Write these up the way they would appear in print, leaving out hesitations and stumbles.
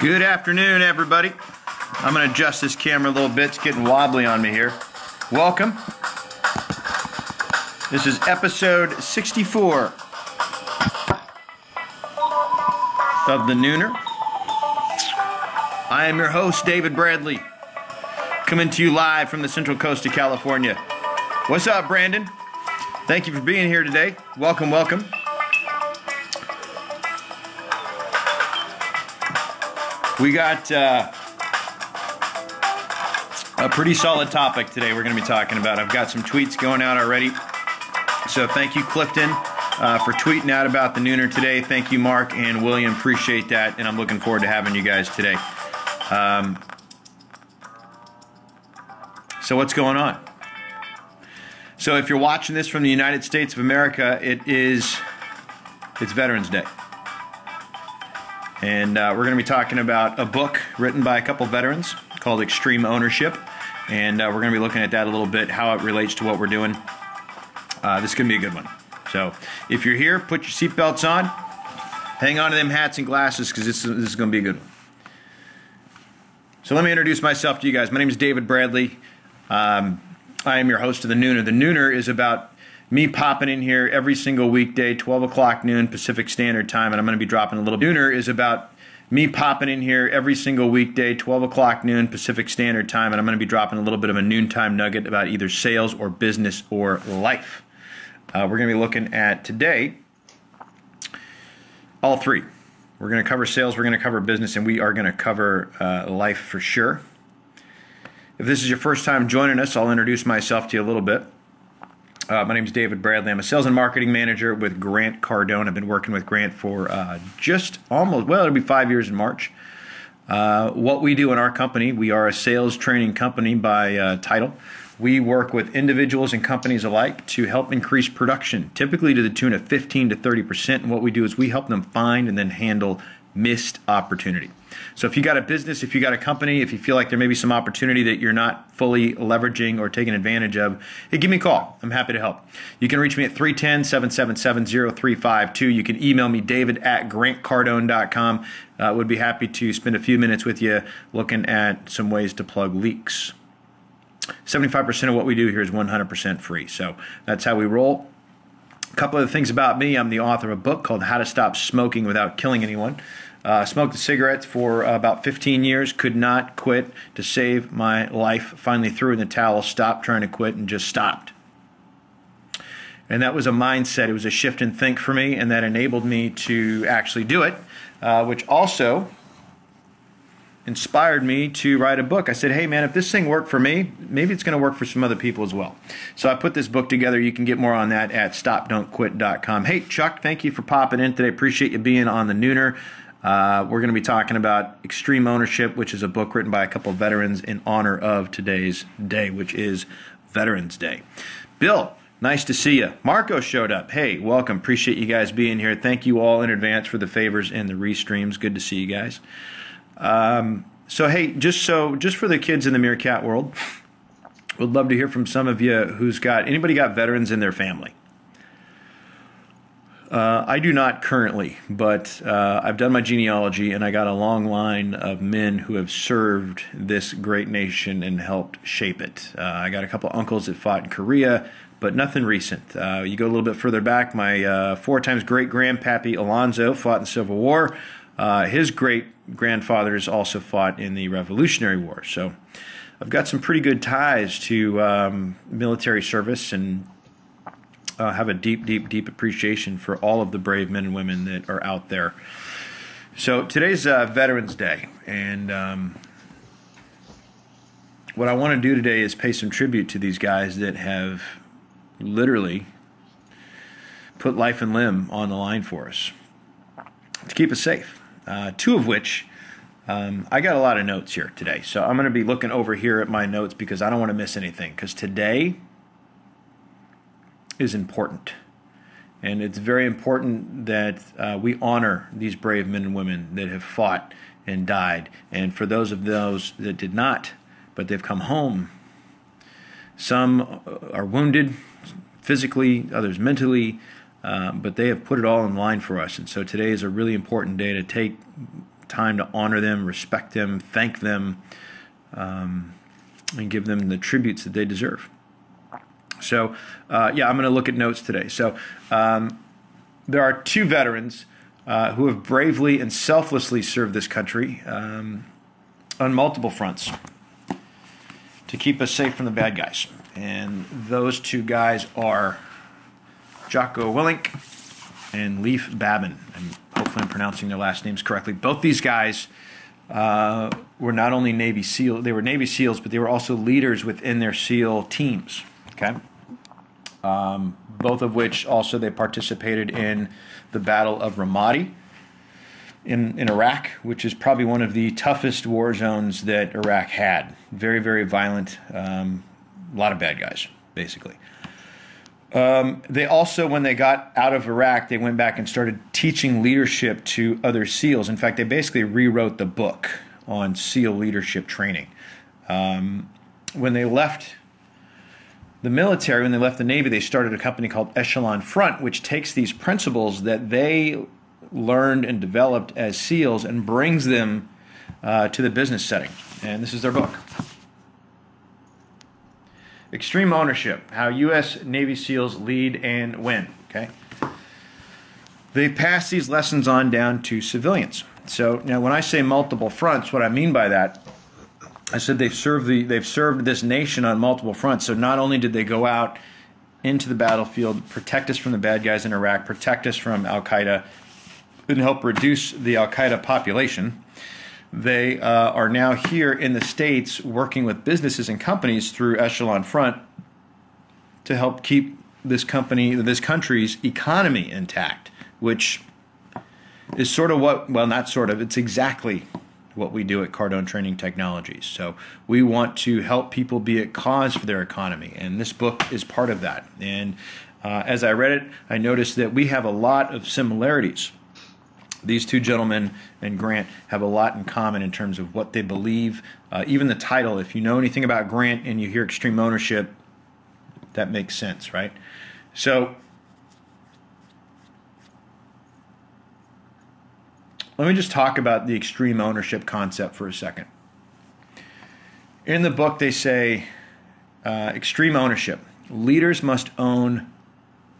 Good afternoon, everybody. I'm going to adjust this camera a little bit. It's getting wobbly on me here. Welcome. This is episode 64 of The Nooner. I am your host, David Bradley, coming to you live from the Central Coast of California. What's up, Brandon? Thank you for being here today. Welcome, welcome. We got a pretty solid topic today we're going to be talking about. I've got some tweets going out already. So thank you, Clifton, for tweeting out about the Nooner today. Thank you, Mark and William. Appreciate that, and I'm looking forward to having you guys today. So what's going on? So if you're watching this from the United States of America, it's Veterans Day. And we're going to be talking about a book written by a couple veterans called Extreme Ownership. And we're going to be looking at that a little bit, how it relates to what we're doing. This is going to be a good one. So if you're here, put your seatbelts on. Hang on to them hats and glasses because this is going to be a good one. So let me introduce myself to you guys. My name is David Bradley. I am your host of The Nooner. The Nooner is about me popping in here every single weekday, 12 o'clock noon Pacific Standard Time, and I'm going to be dropping a little. Nooner is about me popping in here every single weekday, 12 o'clock noon Pacific Standard Time, and I'm going to be dropping a little bit of a noontime nugget about either sales or business or life. We're going to be looking at today all three. We're going to cover sales, we're going to cover business, and we are going to cover life for sure. If this is your first time joining us, I'll introduce myself to you a little bit. My name is David Bradley. I'm a sales and marketing manager with Grant Cardone. I've been working with Grant for it'll be 5 years in March. What we do in our company, we are a sales training company by title. We work with individuals and companies alike to help increase production, typically to the tune of 15 to 30%. And what we do is we help them find and then handle missed opportunity. So if you got a business, if you got a company, if you feel like there may be some opportunity that you're not fully leveraging or taking advantage of, hey, give me a call. I'm happy to help. You can reach me at 310-777-0352. You can email me, david@grantcardone.com. Would be happy to spend a few minutes with you looking at some ways to plug leaks. 75% of what we do here is 100% free. So that's how we roll. A couple of things about me. I'm the author of a book called How to Stop Smoking Without Killing Anyone. Smoked cigarettes for about 15 years, could not quit to save my life. Finally threw in the towel, stopped trying to quit, and just stopped. And that was a mindset. It was a shift in think for me, and that enabled me to actually do it, which also inspired me to write a book. I said, hey man, if this thing worked for me, maybe it's going to work for some other people as well. So I put this book together. You can get more on that at stopdon'tquit.com. Hey Chuck, thank you for popping in today. Appreciate you being on the Nooner. We're going to be talking about Extreme Ownership, which is a book written by a couple of veterans in honor of today's day, which is Veterans Day. Bill, nice to see you. Marco showed up. Hey, welcome. Appreciate you guys being here. Thank you all in advance for the favors and the restreams. Good to see you guys. So hey, just for the kids in the meerkat world, would love to hear from some of you anybody got veterans in their family? I do not currently, but I've done my genealogy, and I got a long line of men who have served this great nation and helped shape it. I got a couple uncles that fought in Korea, but nothing recent. You go a little bit further back, my 4 times great-grandpappy Alonzo fought in the Civil War. His great-grandfathers also fought in the Revolutionary War. So I've got some pretty good ties to military service, and have a deep appreciation for all of the brave men and women that are out there. So today's Veterans Day, and what I want to do today is pay some tribute to these guys that have literally put life and limb on the line for us to keep us safe. 2 of which I got a lot of notes here today, so I'm going to be looking over here at my notes because I don't want to miss anything, because today is important, and it's very important that we honor these brave men and women that have fought and died. And for those that did not, but they've come home, some are wounded physically, others mentally, but they have put it all in line for us. And so today is a really important day to time to honor them, respect them, thank them, and give them the tributes that they deserve. So, yeah, I'm going to look at notes today. So, there are two veterans who have bravely and selflessly served this country on multiple fronts to keep us safe from the bad guys. And those two guys are Jocko Willink and Leif Babin. And hopefully I'm pronouncing their last names correctly. Both these guys were not only Navy SEAL, they were Navy SEALs, but they were also leaders within their SEAL teams. Okay, both of which also they participated in the Battle of Ramadi in Iraq, which is probably one of the toughest war zones that Iraq had. Very, very violent. A lot of bad guys, basically. They also, when they got out of Iraq, they went back and started teaching leadership to other SEALs. In fact, they basically rewrote the book on SEAL leadership training. When they left the military, when they left the Navy, they started a company called Echelon Front, which takes these principles that they learned and developed as SEALs and brings them to the business setting. And this is their book. Extreme Ownership, How U.S. Navy SEALs Lead and Win. Okay, they pass these lessons on down to civilians. So now when I say multiple fronts, what I mean by that, I said they've served this nation on multiple fronts. So not only did they go out into the battlefield, protect us from the bad guys in Iraq, protect us from Al-Qaeda, and help reduce the Al-Qaeda population, they are now here in the States working with businesses and companies through Echelon Front to help keep this country's economy intact, which is sort of what, well, not sort of, it's exactly what we do at Cardone Training Technologies. So we want to help people be at cause for their economy, and this book is part of that. And as I read it, I noticed that we have a lot of similarities. These two gentlemen and Grant have a lot in common in terms of what they believe. Even the title, if you know anything about Grant and you hear extreme ownership, that makes sense, right? So let me just talk about the extreme ownership concept for a second. In the book, they say extreme ownership. Leaders must own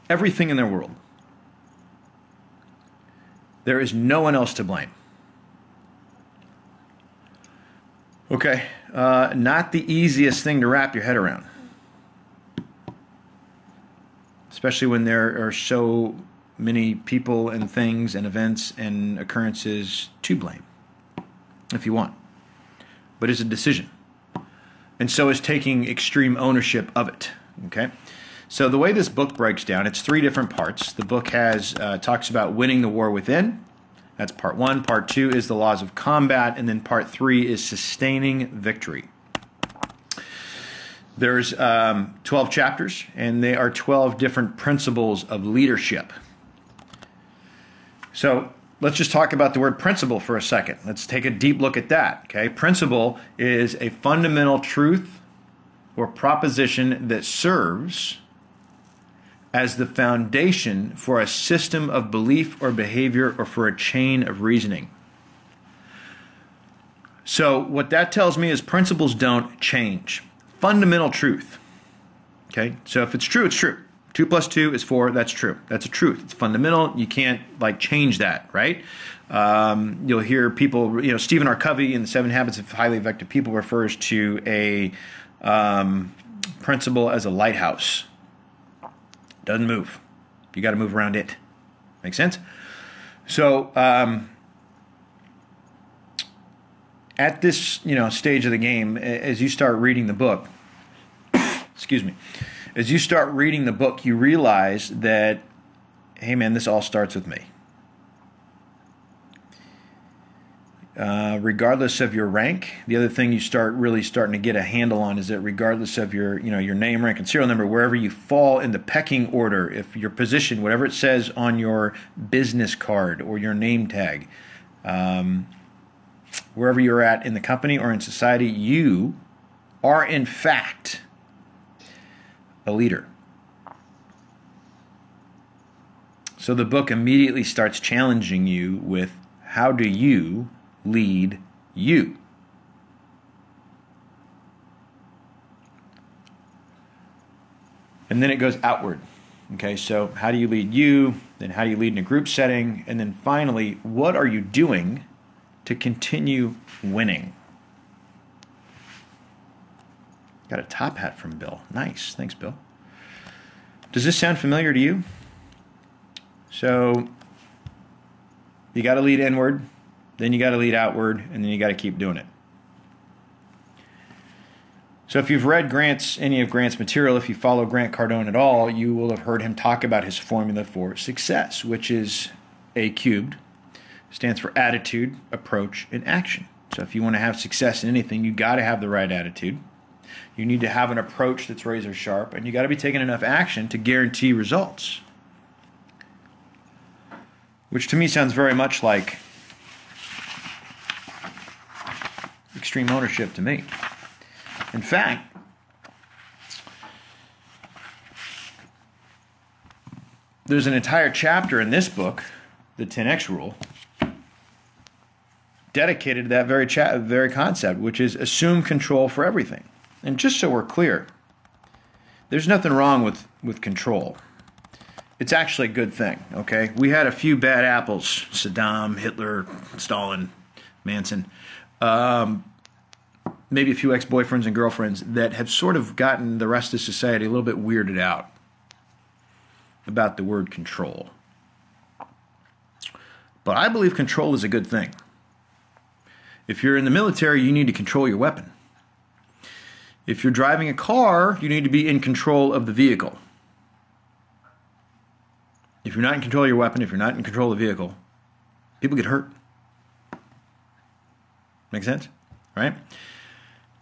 everything in their world. There is no one else to blame. Okay, not the easiest thing to wrap your head around, especially when there are so many people and things and events and occurrences to blame, if you want. But it's a decision. And so is taking extreme ownership of it. Okay? So the way this book breaks down, it's 3 different parts. The book has talks about winning the war within. That's part 1. Part 2 is the laws of combat. And then part 3 is sustaining victory. There's 12 chapters, and they are 12 different principles of leadership. So let's just talk about the word principle for a second. Let's take a deep look at that. Okay, principle is a fundamental truth or proposition that serves as the foundation for a system of belief or behavior or for a chain of reasoning. So what that tells me is principles don't change. Fundamental truth. Okay, so if it's true, it's true. 2 plus 2 is 4. That's true. That's a truth. It's fundamental. You can't change that, right? You'll hear people, Stephen R. Covey in the 7 Habits of Highly Effective People refers to a principle as a lighthouse. Doesn't move. You got to move around it. Make sense? So at this stage of the game, as you start reading the book, excuse me. As you start reading the book, you realize that, hey man, this all starts with me. Regardless of your rank, the other thing you start really starting to get a handle on is that regardless of your name, rank, and serial number, wherever you fall in the pecking order, if your position, whatever it says on your business card or your name tag, wherever you're at in the company or in society, you are in fact a leader. So the book immediately starts challenging you with, how do you lead you. And then it goes outward. Okay, so how do you lead you? Then how do you lead in a group setting? And then finally, what are you doing to continue winning? Got a top hat from Bill. Nice. Thanks, Bill. Does this sound familiar to you? So you got to lead inward, then you got to lead outward, and then you got to keep doing it. So if you've read any of Grant's material, if you follow Grant Cardone at all, you will have heard him talk about his formula for success, which is A cubed, stands for attitude, approach, and action. So if you want to have success in anything, you got to have the right attitude. You need to have an approach that's razor sharp, and you got to be taking enough action to guarantee results. Which to me sounds very much like extreme ownership to me. In fact, there's an entire chapter in this book, the 10X Rule, dedicated to that very concept, which is assume control for everything. And just so we're clear, there's nothing wrong with control. It's actually a good thing, okay? We had a few bad apples, Saddam, Hitler, Stalin, Manson, maybe a few ex-boyfriends and girlfriends that have sort of gotten the rest of society a little bit weirded out about the word control. But I believe control is a good thing. If you're in the military, you need to control your weapon. If you're driving a car, you need to be in control of the vehicle. If you're not in control of your weapon, if you're not in control of the vehicle, people get hurt. Make sense? Right?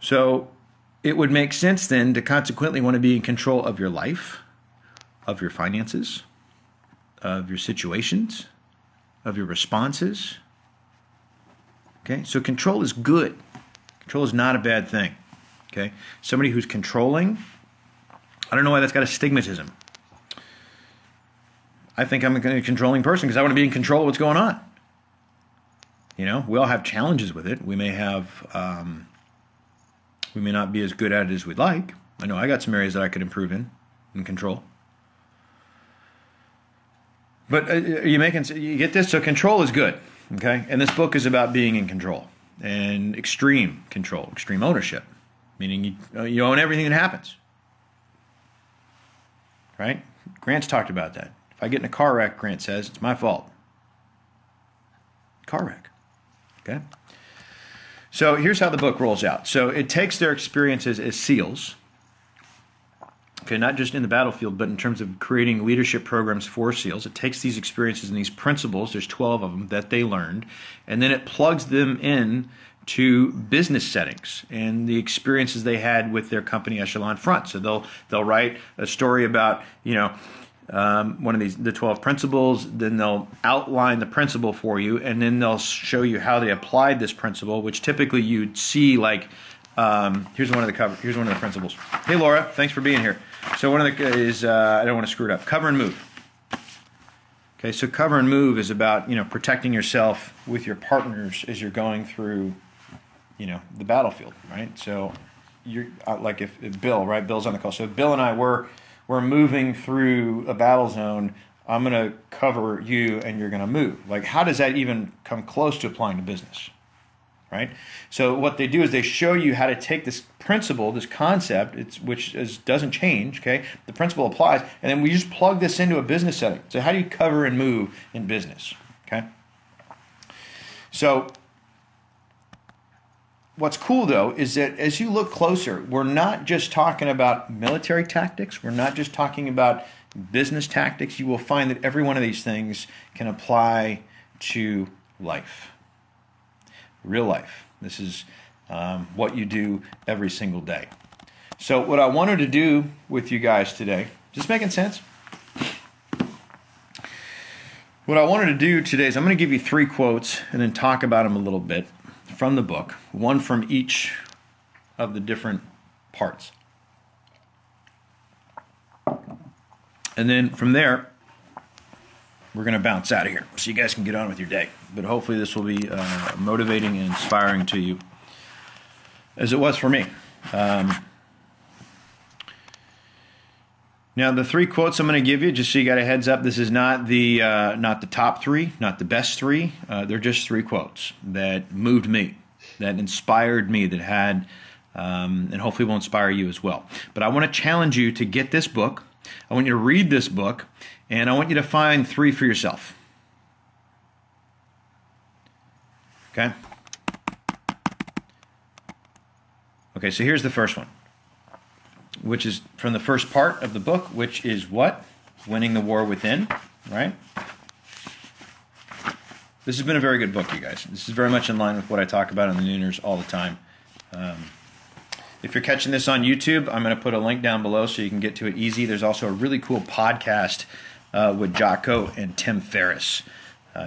So it would make sense then to consequently want to be in control of your life, of your finances, of your situations, of your responses. Okay? So control is good. Control is not a bad thing. Okay? Somebody who's controlling, I don't know why that's got a stigmatism. I think I'm a controlling person because I want to be in control of what's going on. You know, we all have challenges with it. We may not be as good at it as we'd like. I know I got some areas that I could improve in control. But you get this? So control is good, okay? And this book is about being in control and extreme control, extreme ownership, meaning you own everything that happens, right? Grant's talked about that. If I get in a car wreck, Grant says, it's my fault. Car wreck. Okay? So here's how the book rolls out. So it takes their experiences as SEALs, okay, not just in the battlefield, but in terms of creating leadership programs for SEALs. It takes these experiences and these principles, there's 12 of them that they learned, and then it plugs them in to business settings and the experiences they had with their company Echelon Front. So they'll write a story about, one of the 12 principles, then they'll outline the principle for you, and then they'll show you how they applied this principle, which typically you'd see like, here's one of the principles. Hey Laura, thanks for being here. So one of the is, I don't want to screw it up, cover and move. Okay, so cover and move is about, protecting yourself with your partners as you're going through, the battlefield, right? So you're like if Bill, right? Bill's on the call. So Bill and I we're moving through a battle zone. I'm going to cover you and you're going to move. Like, how does that even come close to applying to business, right? So what they do is they show you how to take this principle, this concept, which doesn't change, okay? The principle applies, and then we just plug this into a business setting. So how do you cover and move in business, okay? So what's cool, though, is that as you look closer, we're not just talking about military tactics. We're not just talking about business tactics. You will find that every one of these things can apply to life, real life. This is what you do every single day. So what I wanted to do with you guys today, is this making sense? What I wanted to do today is I'm going to give you 3 quotes and then talk about them a little bit from the book, one from each of the different parts. And then from there, we're going to bounce out of here so you guys can get on with your day. But hopefully this will be motivating and inspiring to you, as it was for me. Now, the 3 quotes I'm going to give you, just so you got a heads up, this is not the top 3, not the best 3. They're just 3 quotes that moved me, that inspired me, that had, and hopefully will inspire you as well. But I want to challenge you to get this book. I want you to read this book, and I want you to find 3 for yourself. Okay? Okay, so here's the first one, which is from the first part of the book, which is what? Winning the War Within, right? This has been a very good book, you guys. This is very much in line with what I talk about in the Nooners all the time. If you're catching this on YouTube, I'm going to put a link down below so you can get to it easy. There's also a really cool podcast with Jocko and Tim Ferriss.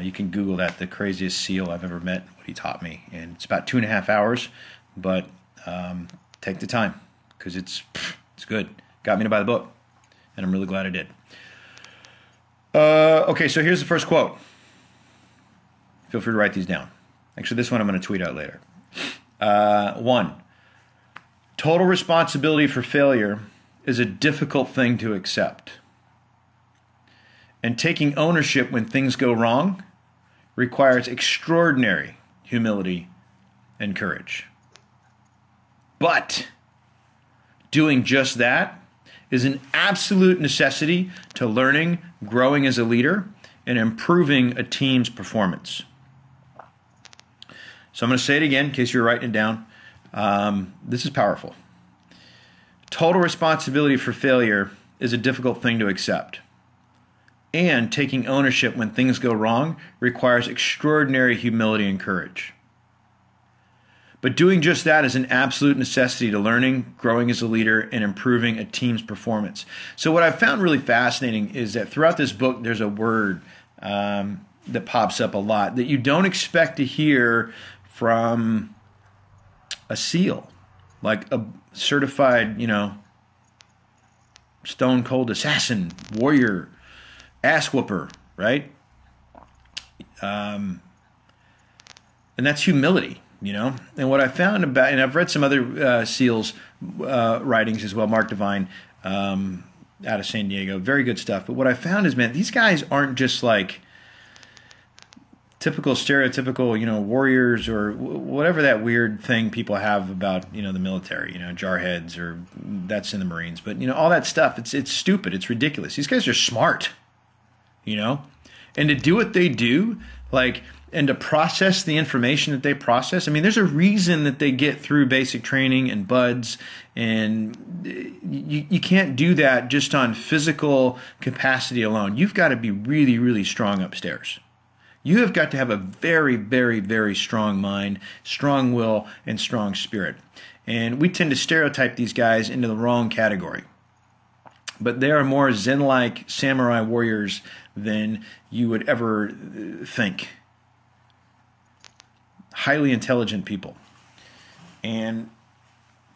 You can Google that, the craziest SEAL I've ever met, what he taught me. And it's about 2.5 hours, but take the time because it's good. Got me to buy the book, and I'm really glad I did. Okay, so here's the first quote. Feel free to write these down. Actually, this one I'm going to tweet out later. 1. Total responsibility for failure is a difficult thing to accept. And taking ownership when things go wrong requires extraordinary humility and courage. But doing just that is an absolute necessity to learning, growing as a leader, and improving a team's performance. So I'm going to say it again in case you're writing it down. This is powerful. Total responsibility for failure is a difficult thing to accept. And taking ownership when things go wrong requires extraordinary humility and courage. But doing just that is an absolute necessity to learning, growing as a leader, and improving a team's performance. So what I've found really fascinating is that throughout this book, there's a word that pops up a lot that you don't expect to hear from a SEAL, like a certified, stone cold assassin, warrior, ass whooper, right? And that's humility, And what I found about, and I've read some other SEALs writings as well, Mark Devine out of San Diego, very good stuff. But what I found is, man, these guys aren't just like typical, stereotypical, warriors or whatever that weird thing people have about, the military, jarheads or that's in the Marines. But, all that stuff, it's stupid. It's ridiculous. These guys are smart, and to do what they do, and to process the information that they process. I mean, there's a reason that they get through basic training and buds, and you can't do that just on physical capacity alone. You've got to be really, really strong upstairs. You have got to have a very, very, very strong mind, strong will, and strong spirit. And we tend to stereotype these guys into the wrong category. But they are more Zen-like samurai warriors than you would ever think. Highly intelligent people. And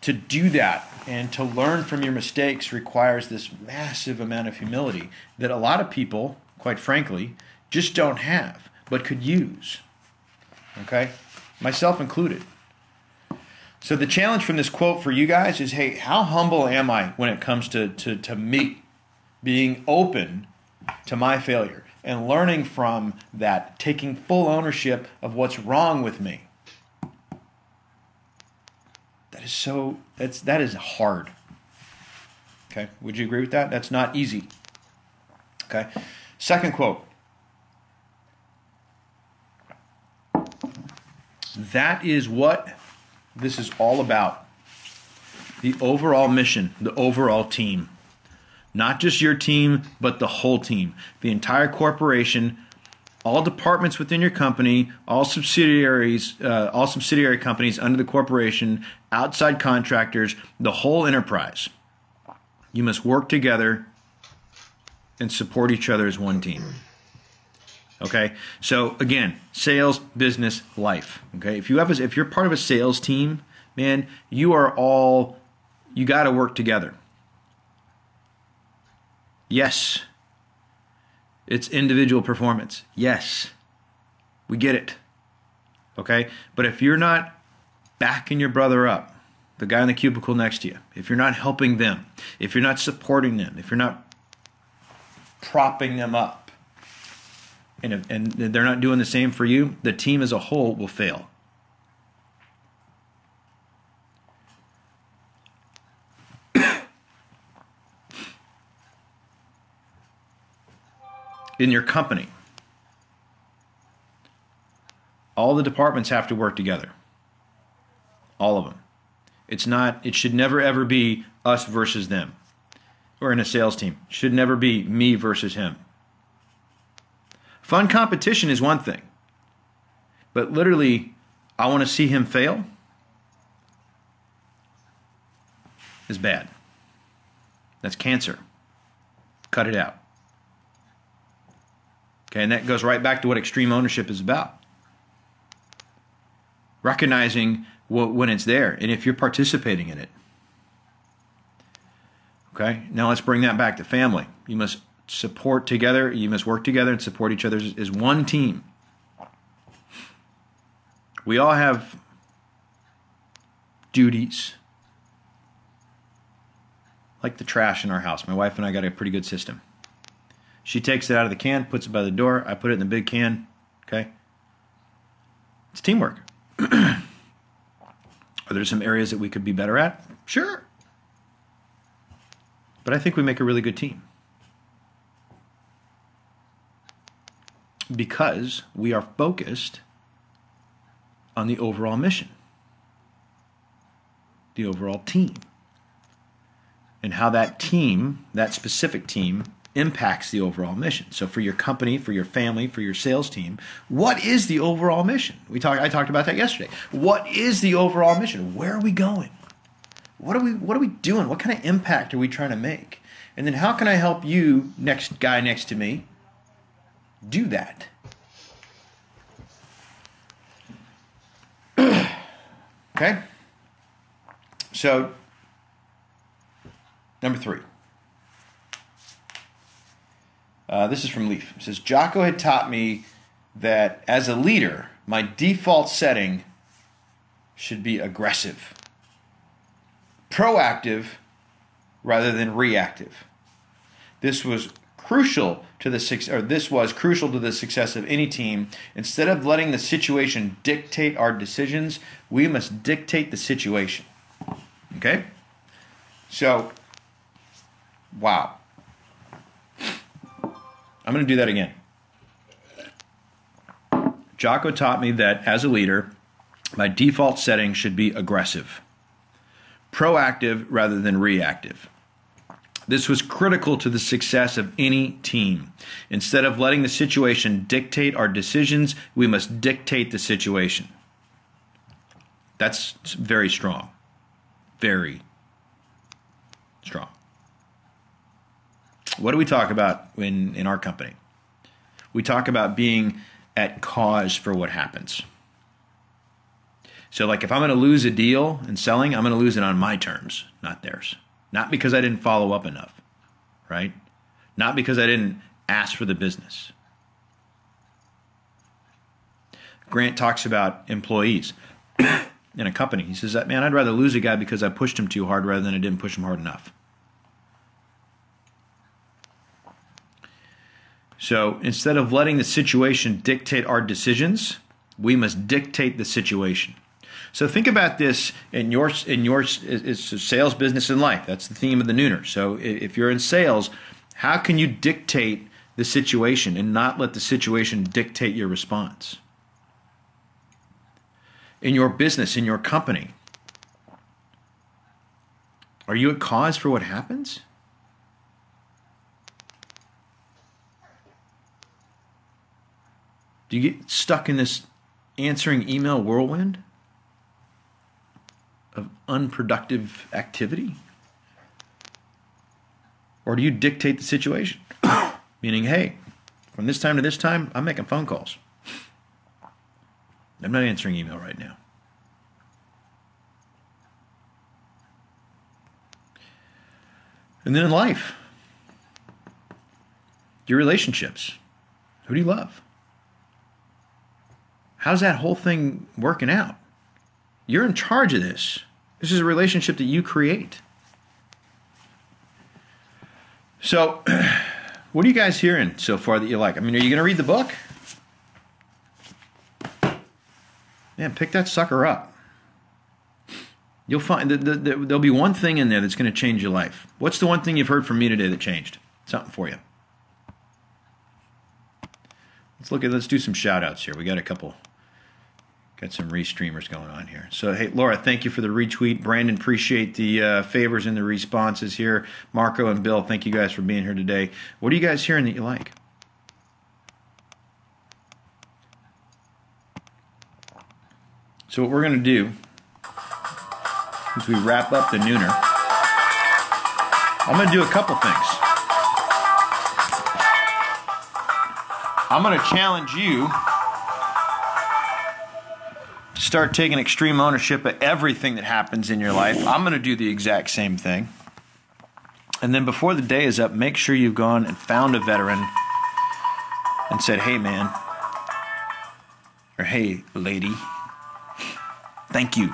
to do that and to learn from your mistakes requires this massive amount of humility that a lot of people, quite frankly, just don't have, but could use. Okay? Myself included. So the challenge from this quote for you guys is, hey, how humble am I when it comes to me being open to my failure and learning from that, taking full ownership of what's wrong with me? That is hard. Okay? Would you agree with that? That's not easy. Okay? Second quote. That is what this is all about. The overall mission, the overall team. Not just your team, but the whole team. The entire corporation, all departments within your company, all subsidiary companies under the corporation, outside contractors, the whole enterprise. You must work together and support each other as one team. Okay, so again, sales, business, life. Okay, if you're part of a sales team, man, you got to work together. Yes, It's individual performance. Yes, we get it. Okay? But if you're not backing your brother up, the guy in the cubicle next to you, if you're not helping them, if you're not supporting them, if you're not propping them up, and they're not doing the same for you, the team as a whole will fail. In your company, all the departments have to work together. All of them. It should never ever be us versus them. Or in a sales team. It should never be me versus him. Fun competition is one thing. But literally, I want to see him fail is bad. That's cancer. Cut it out. Okay, and that goes right back to what extreme ownership is about. Recognizing when it's there and if you're participating in it. Okay, now let's bring that back to family. You must support together, you must work together and support each other as one team. We all have duties. Like the trash in our house. My wife and I got a pretty good system. She takes it out of the can, puts it by the door. I put it in the big can. Okay? It's teamwork. Are there some areas that we could be better at? Sure. But I think we make a really good team. Because we are focused on the overall mission. The overall team. And how that team, that specific team, impacts the overall mission. So for your company, for your family, for your sales team, what is the overall mission? I talked about that yesterday. What is the overall mission? Where are we going? What are we doing? What kind of impact are we trying to make? And then how can I help you, next guy next to me, do that? Okay? So, number 3. This is from Leif. It says, Jocko had taught me that as a leader, my default setting should be aggressive, proactive rather than reactive. This was crucial to the success of any team. Instead of letting the situation dictate our decisions, we must dictate the situation. Okay? So, wow. I'm going to do that again. Jocko taught me that as a leader, my default setting should be aggressive, proactive rather than reactive. This was critical to the success of any team. Instead of letting the situation dictate our decisions, we must dictate the situation. That's very strong. Very strong. What do we talk about in our company? We talk about being at cause for what happens. So like if I'm going to lose a deal in selling, I'm going to lose it on my terms, not theirs. Not because I didn't follow up enough, right? Not because I didn't ask for the business. Grant talks about employees in a company. He says, man, I'd rather lose a guy because I pushed him too hard rather than I didn't push him hard enough. So instead of letting the situation dictate our decisions, we must dictate the situation. So think about this in your it's a sales, business, and life. That's the theme of the Nooner. So if you're in sales, how can you dictate the situation and not let the situation dictate your response? In your business, in your company, are you at cause for what happens? Do you get stuck in this answering email whirlwind of unproductive activity? Or do you dictate the situation? Meaning, hey, from this time to this time, I'm making phone calls. I'm not answering email right now. And then in life, your relationships. Who do you love? How's that whole thing working out? You're in charge of this. This is a relationship that you create. So, what are you guys hearing so far that you like? I mean, are you going to read the book? Man, pick that sucker up. You'll find that there'll be one thing in there that's going to change your life. What's the one thing you've heard from me today that changed? Something for you. Let's do some shout outs here. We got some restreamers going on here. So, hey, Laura, thank you for the retweet. Brandon, appreciate the favors and the responses here. Marco and Bill, thank you guys for being here today. What are you guys hearing that you like? So what we're going to do is we wrap up the nooner. I'm going to do a couple things. I'm going to challenge you to start taking extreme ownership of everything that happens in your life. I'm going to do the exact same thing. And then before the day is up, make sure you've gone and found a veteran and said, hey, man, or hey, lady, thank you.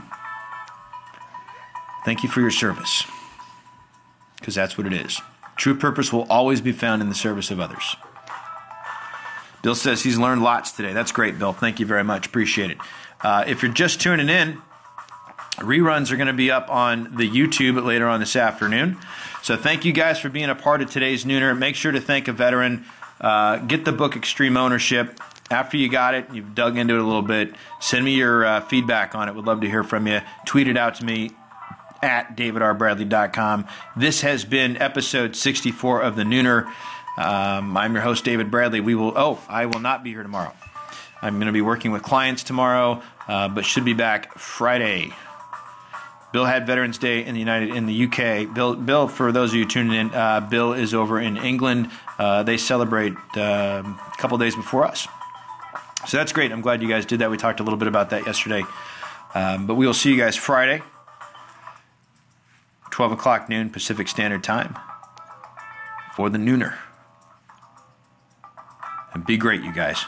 Thank you for your service. Because that's what it is. True purpose will always be found in the service of others. Bill says he's learned lots today. That's great, Bill. Thank you very much. Appreciate it. If you're just tuning in, reruns are going to be up on the YouTube later on this afternoon. So thank you guys for being a part of today's Nooner. Make sure to thank a veteran. Get the book Extreme Ownership. After you got it, you've dug into it a little bit, send me your feedback on it. Would love to hear from you. Tweet it out to me at davidrbradley.com. This has been episode 64 of the Nooner. I'm your host, David Bradley. I will not be here tomorrow. I'm going to be working with clients tomorrow, but should be back Friday. Bill had Veterans Day in the UK. Bill, for those of you tuning in, Bill is over in England. They celebrate a couple days before us. So that's great. I'm glad you guys did that. We talked a little bit about that yesterday. But we will see you guys Friday, 12 o'clock noon Pacific Standard Time for the Nooner. And be great, you guys.